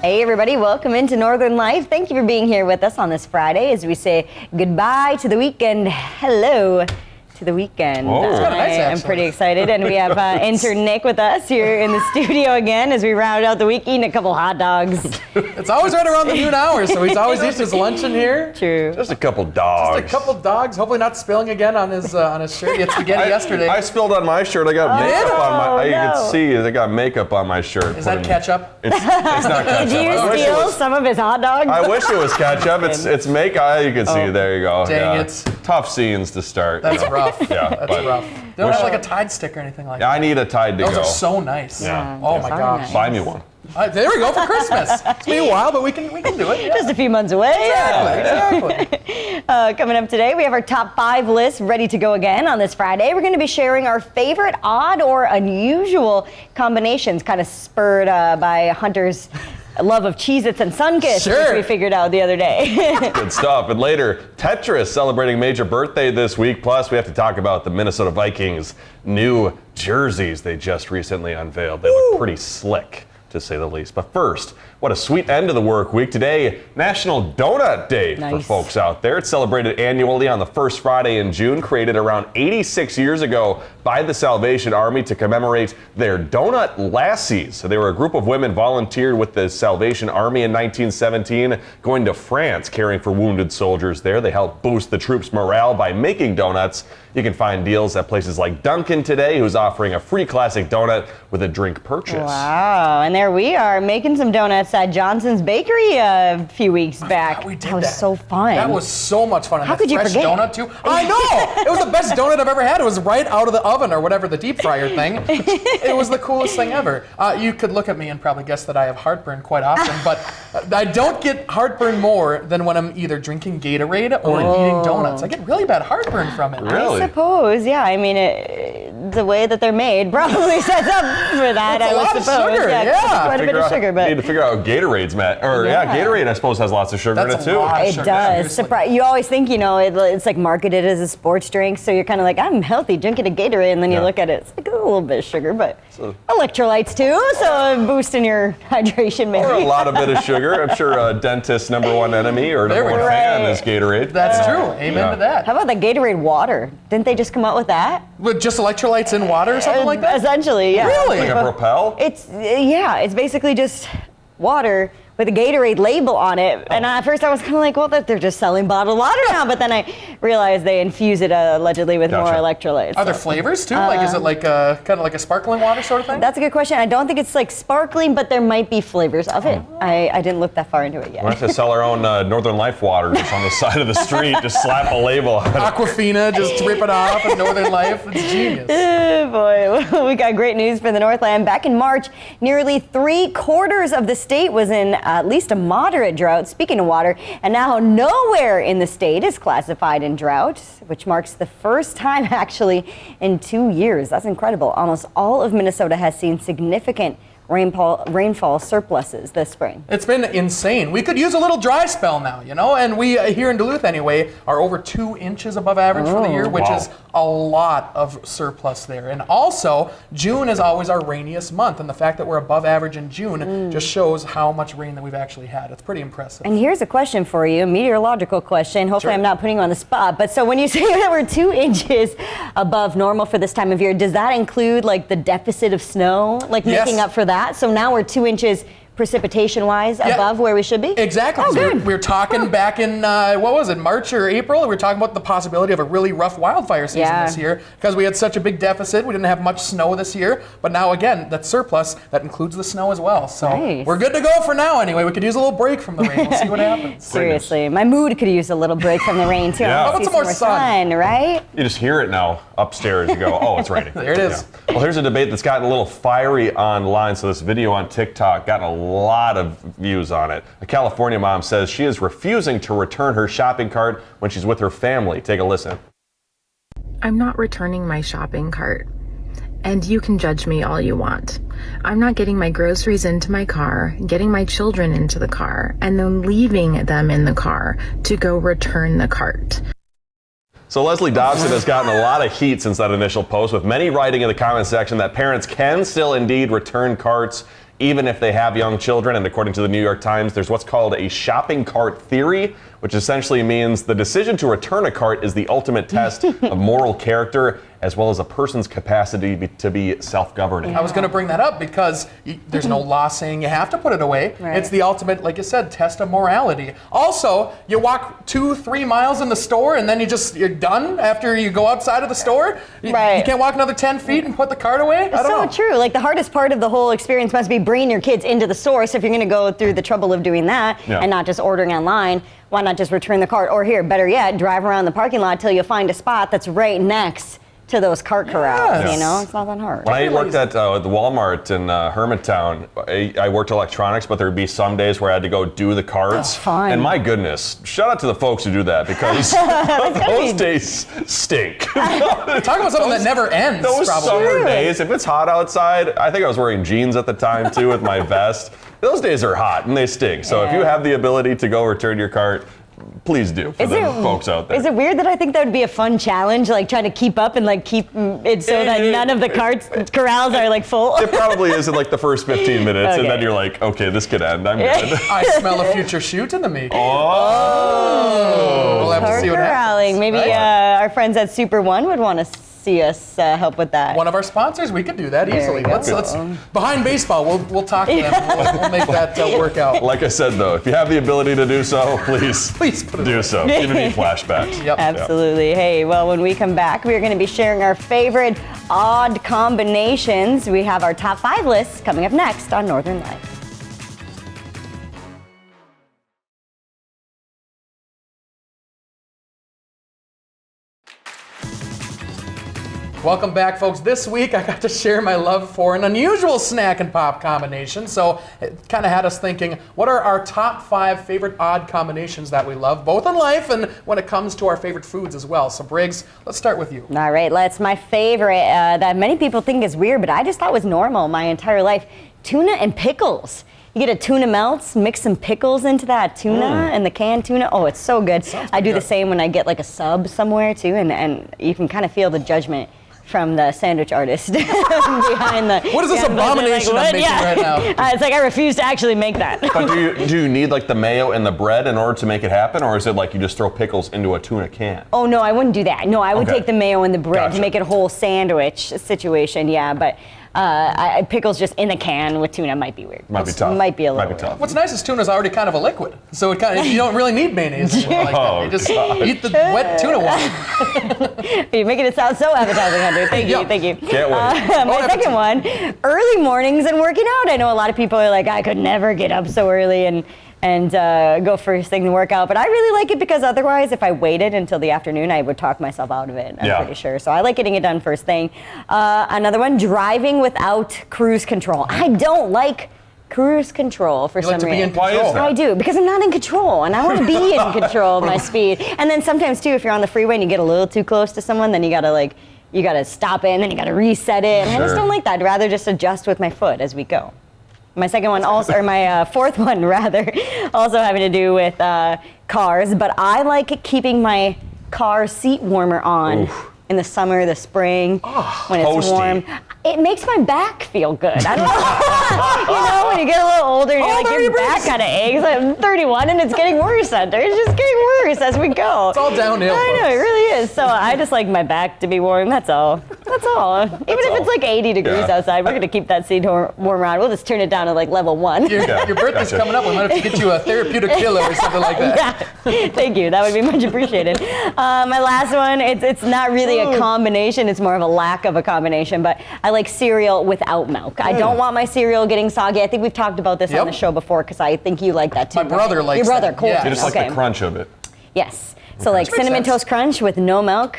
Hey everybody, welcome into Northern Life. Thank you for being here with us on this Friday as we say goodbye to the weekend. Hello to the weekend. I'm pretty excited, and we have intern Nick with us here in the studio again as we round out the week eating a couple hot dogs. It's always right around the noon hour, so he's always eating his lunch in here. True. Just a couple dogs. Just a couple dogs. Hopefully not spilling again on his shirt. He had spaghetti yesterday. I spilled on my shirt. I got makeup on my. You can see I got makeup on my shirt. Is that ketchup? It's not ketchup. Did you steal some of his hot dogs? I wish it was ketchup. It's makeup. You can see. There you go. Dang it. Tough scenes to start. That's rough. Yeah, that's rough. They don't have like a Tide stick or anything like that. I need a Tide to go. Those are so nice. Yeah. Oh my gosh. Nice. Buy me one. There we go for Christmas. It's been a while, but we can do it. Yeah. Just a few months away. Exactly. Coming up today, we have our top 5 list ready to go again on this Friday. We're going to be sharing our favorite odd or unusual combinations, kind of spurred by Hunter's love of Cheez-Its and Sunkist, which we figured out the other day. Good stuff. And later, Tetris celebrating a major birthday this week. Plus, we have to talk about the Minnesota Vikings' new jerseys they just recently unveiled. They look pretty slick, to say the least. But first, what a sweet end to the work week. Today, National Donut Day for folks out there. It's celebrated annually on the first Friday in June, created around 86 years ago by the Salvation Army to commemorate their donut lassies. So they were a group of women volunteered with the Salvation Army in 1917, going to France, caring for wounded soldiers there. They helped boost the troops' morale by making donuts. You can find deals at places like Dunkin' today, who's offering a free classic donut with a drink purchase. Wow, and there we are making some donuts at Johnson's Bakery a few weeks back. We did that was so fun. That was so much fun. And How could you fresh forget? donut too. I know! It was the best donut I've ever had. It was right out of the oven or whatever, the deep fryer thing. It was the coolest thing ever. You could look at me and probably guess that I have heartburn quite often, but I don't get heartburn more than when I'm either drinking Gatorade or eating donuts. I get really bad heartburn from it. Really? I suppose, yeah. I mean, the way that they're made probably sets up for that. It's a lot of sugar, yeah. Quite a bit of sugar, but need to figure out Gatorade's Gatorade I suppose has lots of sugar in it too. It does. You always think, it's like marketed as a sports drink, so you're kind of like, I'm healthy drinking a Gatorade, and then you look at it, it's like a little bit of sugar, but electrolytes too, so boosting your hydration maybe. Or a lot of bit of sugar. I'm sure a dentist's number one enemy or number one fan is Gatorade. That's true. Amen to that. How about the Gatorade water? Didn't they just come out with that? With just electrolytes in water or something like that? Essentially, yeah. Really? Like a Propel? It's basically just water with a Gatorade label on it. And at first I was kind of like, well, they're just selling bottled water now. But then I realized they infuse it allegedly with more electrolytes. Are there flavors too? Like, is it like kind of like a sparkling water sort of thing? That's a good question. I don't think it's like sparkling, but there might be flavors of it. I didn't look that far into it yet. We'll have to sell our own Northern Life water just on the side of the street. Just slap a label on it. Aquafina, just rip it off of Northern Life. It's genius. Oh boy, we got great news for the Northland. Back in March, nearly 3/4 of the state was in at least a moderate drought, speaking of water, and now nowhere in the state is classified in drought, which marks the first time actually in 2 years. That's incredible. Almost all of Minnesota has seen significant rainfall surpluses this spring. It's been insane. We could use a little dry spell now, and we here in Duluth anyway are over 2 inches above average for the year, which is a lot of surplus there. And also, June is always our rainiest month, and the fact that we're above average in June just shows how much rain that we've actually had. It's pretty impressive. And here's a question for you, a meteorological question. Hopefully I'm not putting you on the spot, but so when you say that we're 2 inches above normal for this time of year, does that include like the deficit of snow, like making up for that? So now we're 2 inches precipitation-wise above where we should be? Exactly. Oh, good. We were talking back in, March or April? We were talking about the possibility of a really rough wildfire season this year because we had such a big deficit. We didn't have much snow this year. But now, again, that surplus, that includes the snow as well. So we're good to go for now anyway. We could use a little break from the rain. We'll see what happens. Seriously. My mood could use a little break from the rain, too. How about some more sun? Right? You just hear it now upstairs. You go, oh, it's raining. There it is. Yeah. Well, here's a debate that's gotten a little fiery online. So this video on TikTok got a lot of views on it. A California mom says she is refusing to return her shopping cart when she's with her family. Take a listen. I'm not returning my shopping cart. And you can judge me all you want. I'm not getting my groceries into my car, getting my children into the car, and then leaving them in the car to go return the cart. So Leslie Dobson has gotten a lot of heat since that initial post, with many writing in the comment section that parents can still indeed return carts even if they have young children. And according to the New York Times, there's what's called a shopping cart theory, which essentially means the decision to return a cart is the ultimate test of moral character, as well as a person's capacity to be self-governing. I was going to bring that up because there's no law saying you have to put it away. Right. It's the ultimate, like you said, test of morality. Also, you walk 2-3 miles in the store and then you're done after you go outside of the store. You can't walk another 10 feet and put the cart away? I don't know. True. Like the hardest part of the whole experience must be bringing your kids into the store. So if you're going to go through the trouble of doing that and not just ordering online, why not just return the cart? Or here, better yet, drive around the parking lot till you find a spot that's right next to those cart corrals. Yes. You know, it's not that hard. When I worked at the Walmart in Hermantown, I worked electronics, but there'd be some days where I had to go do the carts. Oh, fun. And my goodness, shout out to the folks who do that, because those days stink. Talk about something that never ends, Those probably. summer days, if it's hot outside, I think I was wearing jeans at the time too with my vest. Those days are hot and they stink. So if you have the ability to go return your cart, please do for the folks out there. Is it weird that I think that would be a fun challenge, like trying to keep up and like keep it so that none of the corrals are like full? It probably is in like the first 15 minutes, and then you're like, okay, this could end. I'm good. I smell a future shoot in the making. Oh! We'll have to Cart see what happens. corralling. Maybe our friends at Super One would want to see us help with that. One of our sponsors, we could do that easily. we go. Let's behind baseball. We'll talk to them. We'll make that work out. Like I said, though, if you have the ability to do so, please put it do away. so. Give me flashbacks. Yep. Absolutely. Hey, well, when we come back, we're going to be sharing our favorite odd combinations. We have our top 5 lists coming up next on Northern Life. Welcome back, folks. This week, I got to share my love for an unusual snack and pop combination. So it kind of had us thinking, what are our top 5 favorite odd combinations that we love, both in life and when it comes to our favorite foods as well? So Briggs, let's start with you. All right, that's my favorite that many people think is weird, but I just thought was normal my entire life. Tuna and pickles. You get a tuna melts, mix some pickles into that tuna and the canned tuna. Oh, it's so good. I do the same when I get like a sub somewhere too, and you can kind of feel the judgment from the sandwich artist behind the. What is this abomination I'm making right now? It's like I refuse to actually make that. But do you need like the mayo and the bread in order to make it happen, or is it like you just throw pickles into a tuna can? Oh no, I wouldn't do that. No, I would take the mayo and the bread to Gotcha. make it a whole sandwich situation. Yeah, but pickles just in the can with tuna might be weird. Might be tough. Might be a little Might be tough. What's nice is tuna's already kind of a liquid, so it kind of, you don't really need mayonnaise anymore like that. You just eat the wet tuna water. You're making it sound so appetizing, Hunter. Thank you, thank you. Can't wait. My second one, early mornings and working out. I know a lot of people are like, I could never get up so early and go first thing to work out. But I really like it because otherwise, if I waited until the afternoon, I would talk myself out of it. I'm pretty sure. So I like getting it done first thing. Another one, driving without cruise control. I don't like cruise control for You some like to be reason. in control. Why is that? I do, because I'm not in control, and I want to be in control of my speed. And then sometimes too, if you're on the freeway and you get a little too close to someone, then you gotta stop it, and then you gotta reset it. And I just don't like that. I'd rather just adjust with my foot as we go. My second one also, or my fourth one rather, also having to do with cars, but I like keeping my car seat warmer on in the summer, the spring, when it's toasty. warm. It makes my back feel good. I don't know. You know, when you get a little older, and you're like, your back kind of aches. I'm 31 and it's getting worse, Hunter. It's just getting worse as we go. It's all downhill, I know, folks. it really is. So I just like my back to be warm. That's all. That's all. Even if it's like 80 degrees outside, we're going to keep that seat warm on. We'll just turn it down to like level 1. Your birthday's coming up. We might have to get you a therapeutic pillow or something like that. Yeah. Thank you. That would be much appreciated. My last one, it's not really a combination. It's more of a lack of a combination, but I like cereal without milk. I don't want my cereal getting soggy. I think we've talked about this on the show before because I think you like that too. My brother likes Your brother, that. Colton. Yeah. You just like the crunch of it. Yes. So like Makes Cinnamon sense. Toast Crunch with no milk.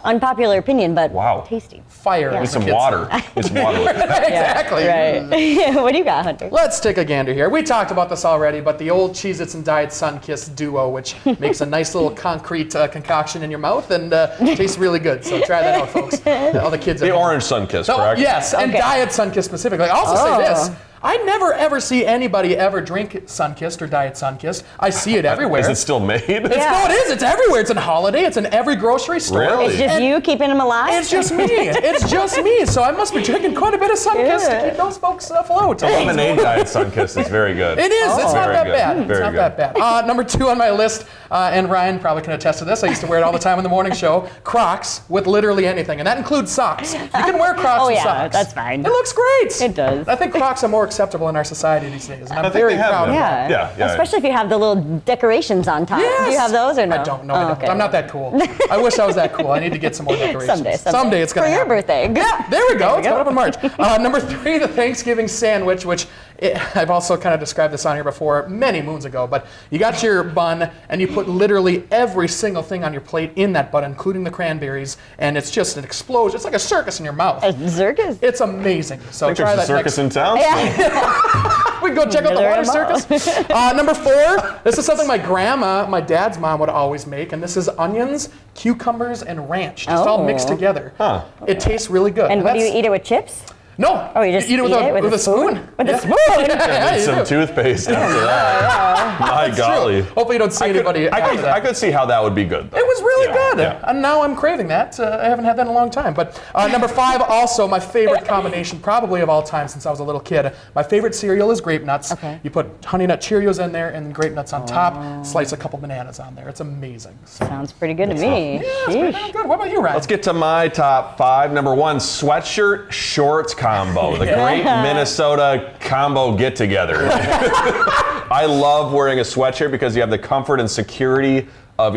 Unpopular opinion, but tasty. Fire. Need as the some kids water. say. Need some water with it. Exactly. Right. What do you got, Hunter? Let's take a gander here. We talked about this already, but the old Cheez-Its and Diet Sunkist duo, which makes a nice little concrete concoction in your mouth and tastes really good. So try that out, folks. All the kids. The orange Sunkist, Oh, correct? yes, and Diet Sunkist specifically. I also say this. I never ever see anybody ever drink Sunkist or Diet Sunkist. I see it everywhere. Is it still made? No, it is. It's everywhere. It's in Holiday. It's in every grocery store. Really? It's just you keeping them alive? It's just me. It's just me. So I must be drinking quite a bit of Sunkist to keep those folks afloat. Lemonade Diet Sunkist is very good. It is. It's not Very that good. bad. It's Very not good. that bad. Number 2 on my list, and Ryan probably can attest to this. I used to wear it all the time in the morning show. Crocs with literally anything, and that includes socks. You can wear Crocs with socks. That's fine. It looks great. It does. I think Crocs are more acceptable in our society these days, and I'm think very they have proud of been. that. Yeah. Yeah. Especially if you have the little decorations on top. Yes. Do you have those or no? I don't know. Oh, okay. I'm not that cool. I wish I was that cool. I need to get some more decorations. Someday it's going to For your happen. birthday. Yeah, there we go. It's coming up in March. Number 3, the Thanksgiving sandwich, which I've also kind of described this on here before many moons ago, but you got your bun and you put literally every single thing on your plate in that bun, including the cranberries, and it's just an explosion. It's like a circus in your mouth. A circus? It's amazing. So I think try there's that a circus next. in town. Yeah. We can go check out the Neither water am I. circus. Number 4, this is something my grandma, my dad's mom, would always make, and this is onions, cucumbers, and ranch, just all mixed together. Huh. It tastes really good. And what do you eat it with, chips? No. Oh, you just eat it with eat a spoon. With a spoon? Yeah, Need you some do. toothpaste after that. My It's golly. true. Hopefully you don't see anybody after that. I could see how that would be good, though. It was really Yeah, good, yeah. and now I'm craving that. I haven't had that in a long time. But number 5, also my favorite combination, probably of all time since I was a little kid. My favorite cereal is grape nuts. Okay. You put Honey Nut Cheerios in there and grape nuts on top. Slice a couple bananas on there. It's amazing. So, Sounds pretty good to me. yeah, it's pretty damn good. What about you, Ryan? Let's get to my top 5. Number 1, sweatshirt shorts combo. The great Minnesota combo get together. I love wearing a sweatshirt because you have the comfort and security of,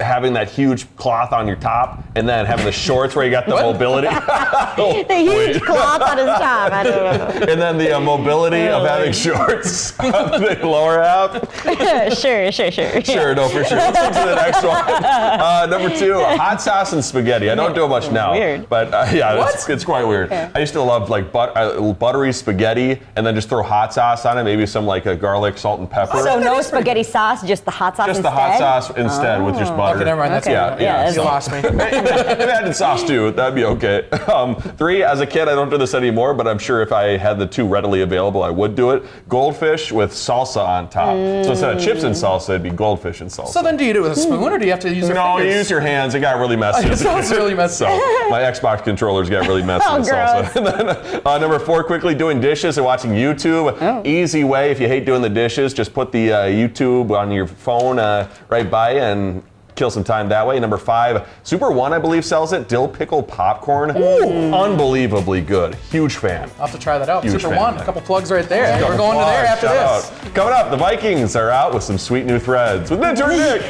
having that huge cloth on your top and then having the shorts where you got the mobility. The huge cloth on his top. I don't know. And then the mobility of having shorts on the lower half. Sure. Sure, no, for sure. Let's get to the next one. Number 2, hot sauce and spaghetti. I don't do it much now. Weird. But it's quite weird. Yeah. I used to love buttery spaghetti and then just throw hot sauce on it, maybe some garlic, salt, and pepper. So no spaghetti sauce, just the hot sauce Just instead? the hot sauce instead with just butter. Okay, never mind. That's Okay. good. Yeah, You lost me. If it had sauce too, that'd be okay. 3, as a kid, I don't do this anymore, but I'm sure if I had the 2 readily available, I would do it. Goldfish with salsa on top. So instead of chips and salsa, it'd be goldfish and salsa. So then do you do it with a spoon or do you have to use your No, you fingers? use your hands. It got really messy. It sounds really messy. So my Xbox controllers got really messy Oh, with salsa. And then number 4, quickly doing dishes and watching YouTube. Oh. Easy way, if you hate doing the dishes, just put the YouTube on your phone right by you and kill some time that way. Number 5, Super One, I believe, sells it. Dill pickle popcorn. Unbelievably good. Huge fan. I'll have to try that out. Huge Super fan. One, a couple plugs right there. Couple We're going to there plugs, after shout this. out. Coming up, the Vikings are out with some sweet new threads with Mentor Nick.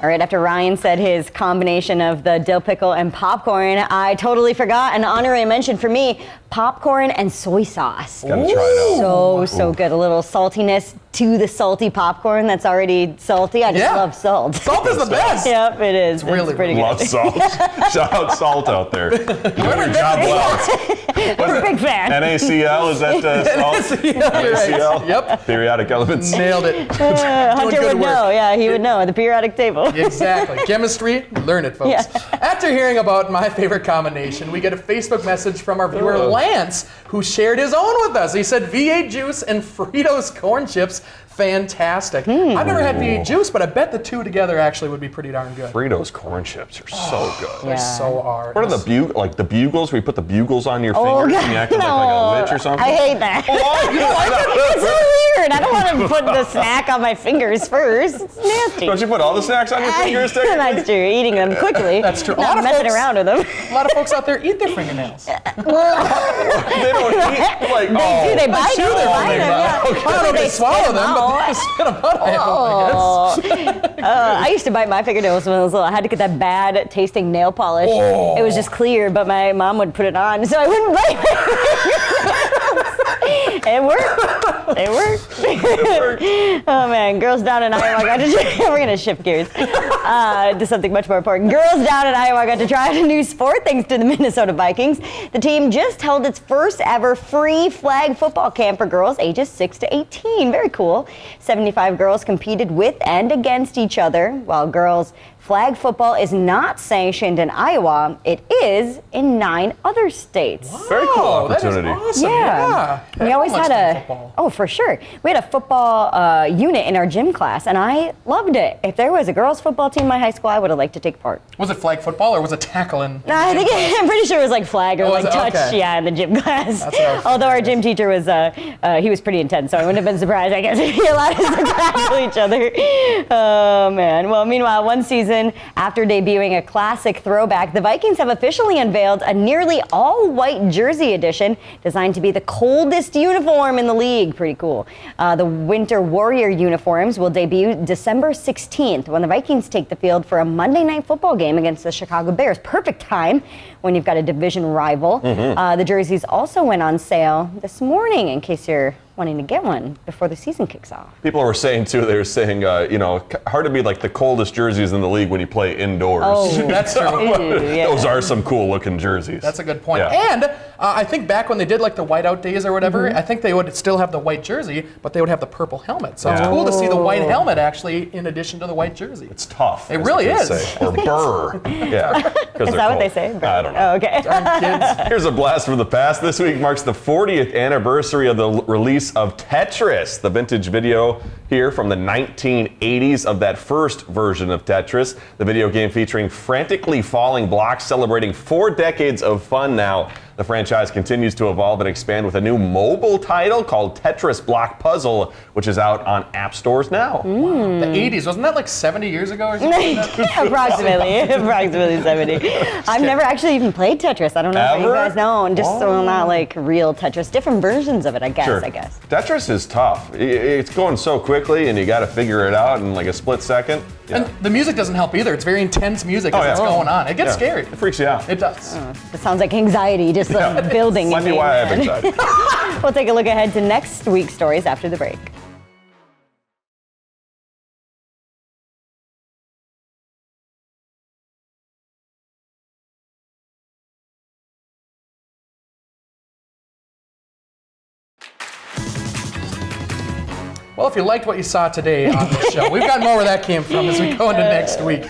All right, after Ryan said his combination of the dill pickle and popcorn, I totally forgot an honorary mention for me, popcorn and soy sauce. Gotta try it out. So good. A little saltiness to the salty popcorn that's already salty. I just Yeah. love salt. Salt is the best. Yep, it is. It's really pretty Love good. salt. Shout out Salt out there. Doing your job well. I'm a big fan. NaCl, is that salt? You're right. NaCl? Yep. Periodic elements. Nailed it. Hunter good would work. know. Yeah, he would know. The periodic table. Exactly. Chemistry, learn it, folks. Yeah. After hearing about my favorite combination, we get a Facebook message from our viewer, Lance, who shared his own with us. He said V8 juice and Fritos corn chips, fantastic. I've never had V8 juice, but I bet the 2 together actually would be pretty darn good. Fritos corn chips are so good. They Yeah. so are. What are the bugles? Where you put the bugles on your Oh, fingers God, and you act like no. a witch or something? I hate that. What? You don't like that? It's so weird. I don't want to put the snack on my fingers first. It's nasty. Don't you put all the snacks on your fingers? technically? That's true. Eating them quickly. That's true. A lot Not of messing folks- around with them. A lot of folks out there eat their fingernails. They don't eat like Do they bite chew them? their Bite them, yeah. I don't know if they swallow them, but they spit them out, I hope, I used to bite my fingernails when I was little. I had to get that bad tasting nail polish. Oh. It was just clear, but my mom would put it on, so I wouldn't bite my fingernails. It worked. It worked. Oh man, girls down in Iowa got to. We're gonna shift gears to something much more important. Girls down in Iowa got to try out a new sport thanks to the Minnesota Vikings. The team just held its first ever free flag football camp for girls ages 6 to 18. Very cool. 75 girls competed with and against each other, while girls flag football is not sanctioned in Iowa. It is in 9 other states. Wow, Very cool opportunity. That is awesome. Yeah. We always had football. Oh, for sure. We had a football unit in our gym class, and I loved it. If there was a girls' football team in my high school, I would have liked to take part. Was it flag football or was it tackling? No, I'm pretty sure it was like flag or like touch, okay. in the gym class. That's what I was Although our gym teacher was, he was pretty intense, so I wouldn't have been surprised, I guess, if he allowed us to tackle each other. Oh, man. Well, meanwhile, one season after debuting a classic throwback, the Vikings have officially unveiled a nearly all-white jersey edition designed to be the coldest uniform in the league. Pretty cool. The Winter Warrior uniforms will debut December 16th when the Vikings take the field for a Monday Night Football game against the Chicago Bears. Perfect time when you've got a division rival. The jerseys also went on sale this morning in case you're wanting to get one before the season kicks off. People were saying too, they were saying, hard to be like the coldest jerseys in the league when you play indoors. Oh, that's true. Those are some cool looking jerseys. That's a good point. Yeah. And I think back when they did like the whiteout days or whatever, I think they would still have the white jersey, but they would have the purple helmet. So it's cool to see the white helmet actually in addition to the white jersey. It's tough. It really is. Say. Or burr. Yeah. Is that what they say? I don't know. Oh, okay. Darn kids. Here's a blast from the past. This week marks the 40th anniversary of the release of Tetris, the vintage video here from the 1980s of that first version of Tetris. The video game featuring frantically falling blocks, celebrating 4 decades of fun now. The franchise continues to evolve and expand with a new mobile title called Tetris Block Puzzle, which is out on app stores now. The 80s, wasn't that like 70 years ago or something like that? approximately 70. I've never actually even played Tetris. I don't know if you guys know. And just not like real Tetris, different versions of it, I guess. Sure. Tetris is tough. It's going so quickly, and you got to figure it out in like a split second. And the music doesn't help either. It's very intense music as it's going on. It gets scary. It freaks you out. It does. It sounds like anxiety just building. Might be why I have anxiety. We'll take a look ahead to next week's stories after the break. Well, if you liked what you saw today on the show, we've got more where that came from as we go into next week.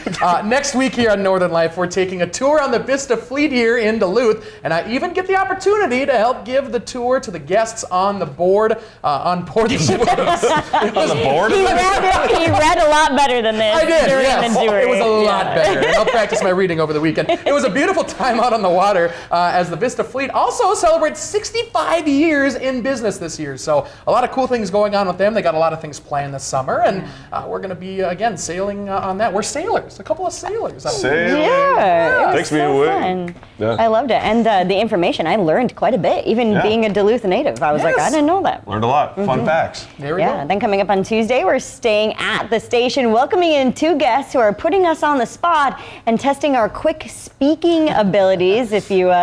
Next week here on Northern Life, we're taking a tour on the Vista Fleet here in Duluth, and I even get the opportunity to help give the tour to the guests on the board, on board the ship. On the board? He read a lot better than this. I did, yes. The It was a lot better. And I'll practice my reading over the weekend. It was a beautiful time out on the water as the Vista Fleet also celebrates 65 years in business this year. So a lot of cool things going on with them. They got a lot of things planned this summer, and we're going to be, again, sailing on that. We're sailors, a couple of sailors. Sailing. Yeah, it was Takes me so away. fun. Yeah. I loved it. And the information, I learned quite a bit, even being a Duluth native. I was like, I didn't know that. Learned a lot. Fun facts. There we go. Then coming up on Tuesday, we're staying at the station, welcoming in 2 guests who are putting us on the spot and testing our quick speaking abilities. If you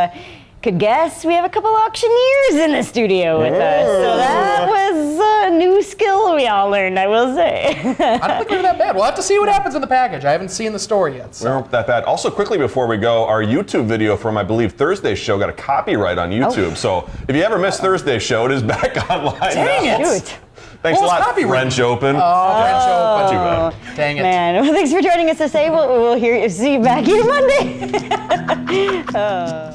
could guess, we have a couple auctioneers in the studio with us. So that was a new skill we all learned, I will say. I don't think we were that bad. We'll have to see what happens in the package. I haven't seen the store yet. We weren't that bad. Also, quickly before we go, our YouTube video from, I believe, Thursday's show got a copyright on YouTube. So if you ever missed Thursday's show, it is back online now. Dang it. Shoot. Thanks a lot, copyright? French Open. Oh, French Open. Too bad. Dang it. Man, well, thanks for joining us to say we'll see you back here Monday.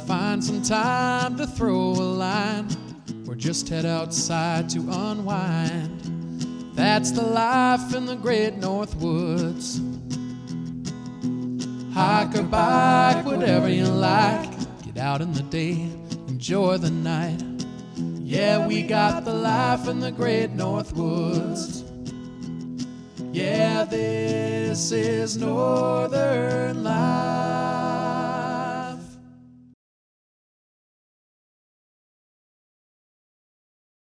Find some time to throw a line or just head outside to unwind. That's the life in the great North Woods. Hike or bike, whatever you like. Get out in the day, enjoy the night. Yeah, we got the life in the great North Woods. Yeah, this is Northern Life.